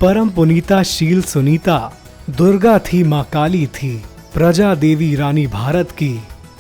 परम पुनीता शील सुनीता, दुर्गा थी माँ काली थी, प्रजा देवी रानी भारत की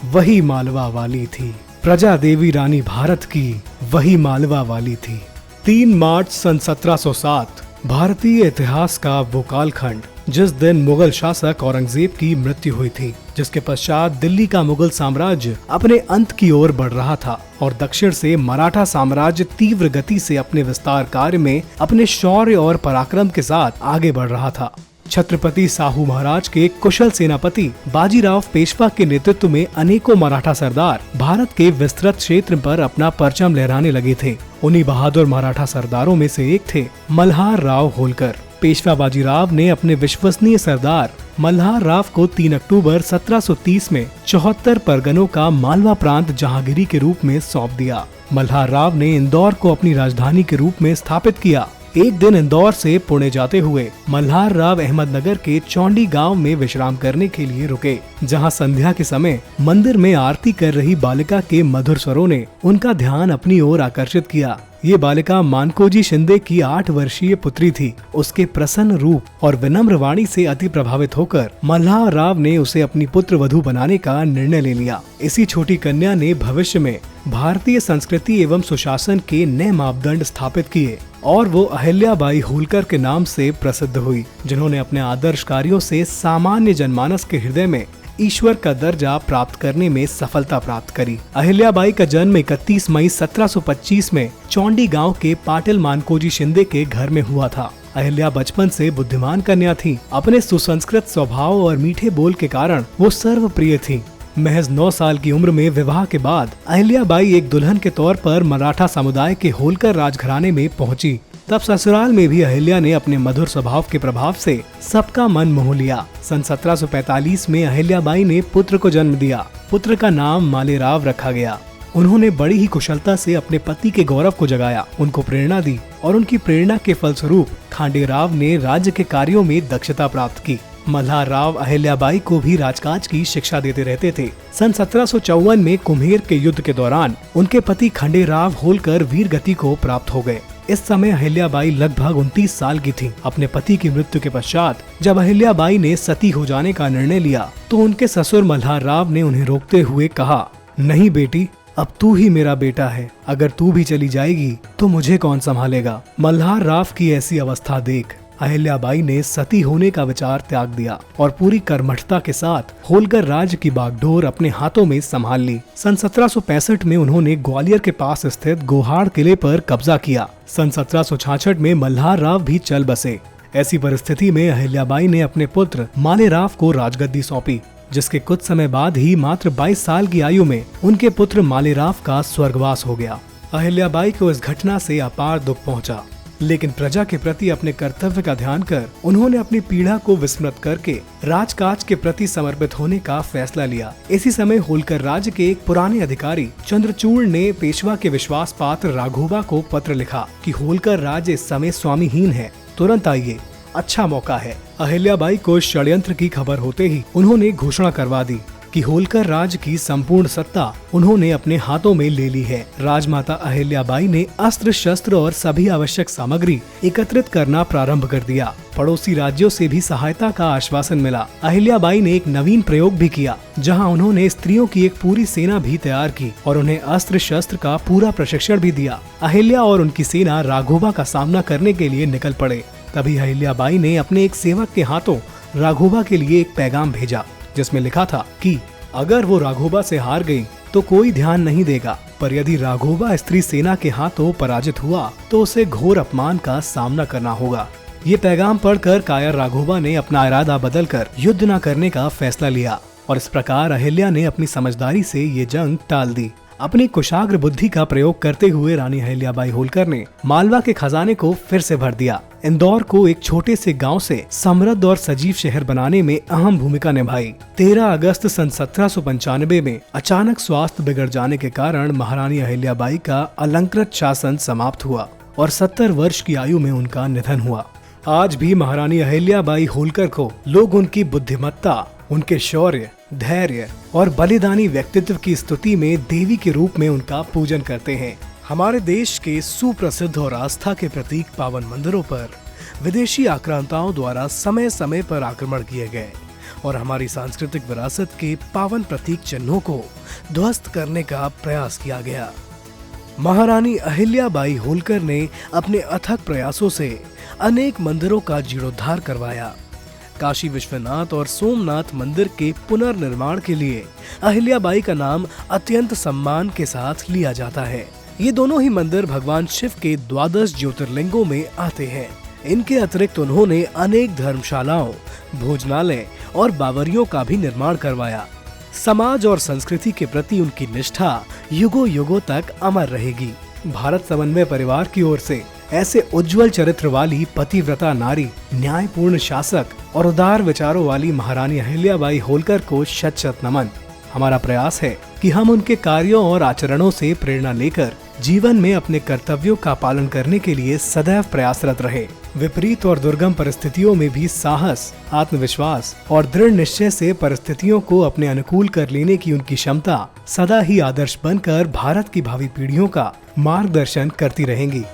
वही मालवा वाली थी। प्रजा देवी रानी भारत की वही मालवा वाली थी। 3 मार्च सन 1707 भारतीय इतिहास का वो कालखंड जिस दिन मुगल शासक औरंगजेब की मृत्यु हुई थी, जिसके पश्चात दिल्ली का मुगल साम्राज्य अपने अंत की ओर बढ़ रहा था और दक्षिण से मराठा साम्राज्य तीव्र गति से अपने विस्तार कार्य में अपने शौर्य और पराक्रम के साथ आगे बढ़ रहा था। छत्रपति साहू महाराज के कुशल सेनापति बाजीराव पेशवा के नेतृत्व में अनेकों मराठा सरदार भारत के विस्तृत क्षेत्र पर अपना परचम लहराने लगे थे। उन्हीं बहादुर मराठा सरदारों में से एक थे मल्हार राव होलकर। पेशवा बाजीराव ने अपने विश्वसनीय सरदार मल्हार राव को 3 अक्टूबर 1730 में 74 परगनों का मालवा प्रांत जहांगीरी के रूप में सौंप दिया। मल्हार राव ने इंदौर को अपनी राजधानी के रूप में स्थापित किया। एक दिन इंदौर से पुणे जाते हुए मल्हार राव अहमदनगर के चौंडी गांव में विश्राम करने के लिए रुके, जहां संध्या के समय मंदिर में आरती कर रही बालिका के मधुर स्वरों ने उनका ध्यान अपनी ओर आकर्षित किया। ये बालिका मानकोजी शिंदे की 8 वर्षीय पुत्री थी। उसके प्रसन्न रूप और विनम्र वाणी से अति प्रभावित होकर मल्हार राव ने उसे अपनी पुत्र वधू बनाने का निर्णय ले लिया। इसी छोटी कन्या ने भविष्य में भारतीय संस्कृति एवं सुशासन के नए मापदंड स्थापित किए और वो अहिल्याबाई होलकर के नाम से प्रसिद्ध हुई, जिन्होंने अपने आदर्श कार्यों से सामान्य जनमानस के हृदय में ईश्वर का दर्जा प्राप्त करने में सफलता प्राप्त करी। अहिल्याबाई का जन्म 31 मई 1725 में चौंडी गांव के पाटिल मानकोजी शिंदे के घर में हुआ था। अहिल्या बचपन से बुद्धिमान कन्या थी। अपने सुसंस्कृत स्वभाव और मीठे बोल के कारण वो सर्वप्रिय थी। महज 9 साल की उम्र में विवाह के बाद अहिल्याबाई एक दुल्हन के तौर पर मराठा समुदाय के होलकर राजघराने में पहुंची। तब ससुराल में भी अहिल्या ने अपने मधुर स्वभाव के प्रभाव से सबका मन मोह लिया। सन 1745 में अहिल्याबाई ने पुत्र को जन्म दिया। पुत्र का नाम मालेराव रखा गया। उन्होंने बड़ी ही कुशलता से अपने पति के गौरव को जगाया, उनको प्रेरणा दी और उनकी प्रेरणा के फलस्वरूप खांडेराव ने राज्य के कार्यों में दक्षता प्राप्त की। मल्हार राव अहिल्याबाई को भी राजकाज की शिक्षा देते रहते थे। सन 1754 में कुम्हेर के युद्ध के दौरान उनके पति खंडेराव होलकर वीर गति को प्राप्त हो गए। इस समय अहिल्याबाई लगभग 29 साल की थी। अपने पति की मृत्यु के पश्चात जब अहिल्याबाई ने सती हो जाने का निर्णय लिया तो उनके ससुर मल्हार राव ने उन्हें रोकते हुए कहा, नहीं बेटी, अब तू ही मेरा बेटा है। अगर तू भी चली जाएगी तो मुझे कौन संभालेगा। मल्हार राव की ऐसी अवस्था देख अहिल्याबाई ने सती होने का विचार त्याग दिया और पूरी कर्मठता के साथ होलकर राज्य की बागडोर अपने हाथों में संभाल ली। सन 1765 में उन्होंने ग्वालियर के पास स्थित गोहाड़ किले पर कब्जा किया। सन 1766 में मल्हार राव भी चल बसे। ऐसी परिस्थिति में अहिल्याबाई ने अपने पुत्र मालेराव को राजगद्दी सौंपी, जिसके कुछ समय बाद ही मात्र 22 साल की आयु में उनके पुत्र मालेराव का स्वर्गवास हो गया। अहिल्याबाई को इस घटना से अपार दुख पहुंचा, लेकिन प्रजा के प्रति अपने कर्तव्य का ध्यान कर उन्होंने अपनी पीड़ा को विस्मृत करके राजकाज के प्रति समर्पित होने का फैसला लिया। इसी समय होलकर राज्य के एक पुराने अधिकारी चंद्रचूड़ ने पेशवा के विश्वास पात्र राघोबा को पत्र लिखा कि होलकर राज्य इस समय स्वामीहीन है, तुरंत आइए, अच्छा मौका है। अहिल्याबाई को षड्यंत्र की खबर होते ही उन्होंने घोषणा करवा दी कि होलकर राज्य की संपूर्ण सत्ता उन्होंने अपने हाथों में ले ली है। राजमाता अहिल्याबाई ने अस्त्र शस्त्र और सभी आवश्यक सामग्री एकत्रित करना प्रारंभ कर दिया। पड़ोसी राज्यों से भी सहायता का आश्वासन मिला। अहिल्याबाई ने एक नवीन प्रयोग भी किया, जहां उन्होंने स्त्रियों की एक पूरी सेना भी तैयार की और उन्हें अस्त्र शस्त्र का पूरा प्रशिक्षण भी दिया। अहिल्या और उनकी सेना राघोबा का सामना करने के लिए निकल पड़े। तभी अहिल्याबाई ने अपने एक सेवक के हाथों राघोबा के लिए एक पैगाम भेजा, जिसमें लिखा था कि अगर वो राघोबा से हार गई तो कोई ध्यान नहीं देगा, पर यदि राघोबा स्त्री सेना के हाथों पराजित हुआ तो उसे घोर अपमान का सामना करना होगा। ये पैगाम पढ़कर कायर राघोबा ने अपना इरादा बदलकर युद्ध न करने का फैसला लिया और इस प्रकार अहिल्या ने अपनी समझदारी से ये जंग टाल दी। अपनी कुशाग्र बुद्धि का प्रयोग करते हुए रानी अहिल्याबाई होलकर ने मालवा के खजाने को फिर से भर दिया। इंदौर को एक छोटे से गांव से समृद्ध और सजीव शहर बनाने में अहम भूमिका निभाई। 13 अगस्त सन 1795 में अचानक स्वास्थ्य बिगड़ जाने के कारण महारानी अहिल्याबाई का अलंकृत शासन समाप्त हुआ और 70 वर्ष की आयु में उनका निधन हुआ। आज भी महारानी अहिल्याबाई होलकर को लोग उनकी बुद्धिमत्ता, उनके शौर्य, धैर्य और बलिदानी व्यक्तित्व की स्तुति में देवी के रूप में उनका पूजन करते हैं। हमारे देश के सुप्रसिद्ध और आस्था के प्रतीक पावन मंदिरों पर विदेशी आक्रांताओं द्वारा समय समय पर आक्रमण किए गए और हमारी सांस्कृतिक विरासत के पावन प्रतीक चिन्हों को ध्वस्त करने का प्रयास किया गया। महारानी अहिल्याबाई होलकर ने अपने अथक प्रयासों से अनेक मंदिरों का जीर्णोद्धार करवाया। काशी विश्वनाथ और सोमनाथ मंदिर के पुनर्निर्माण के लिए अहिल्याबाई का नाम अत्यंत सम्मान के साथ लिया जाता है। ये दोनों ही मंदिर भगवान शिव के 12 ज्योतिर्लिंगों में आते हैं। इनके अतिरिक्त उन्होंने अनेक धर्मशालाओं, भोजनालय और बावरियों का भी निर्माण करवाया। समाज और संस्कृति के प्रति उनकी निष्ठा युगों युगों तक अमर रहेगी। भारत समन्वय परिवार की ओर से ऐसे उज्जवल चरित्र वाली पतिव्रता नारी, न्यायपूर्ण शासक और उदार विचारों वाली महारानी अहिल्याबाई होलकर को शत शत नमन। हमारा प्रयास है कि हम उनके कार्यों और आचरणों से प्रेरणा लेकर जीवन में अपने कर्तव्यों का पालन करने के लिए सदैव प्रयासरत रहे। विपरीत और दुर्गम परिस्थितियों में भी साहस, आत्मविश्वास और दृढ़ निश्चय से परिस्थितियों को अपने अनुकूल कर लेने की उनकी क्षमता सदा ही आदर्श बनकर भारत की भावी पीढ़ियों का मार्गदर्शन करती रहेंगी।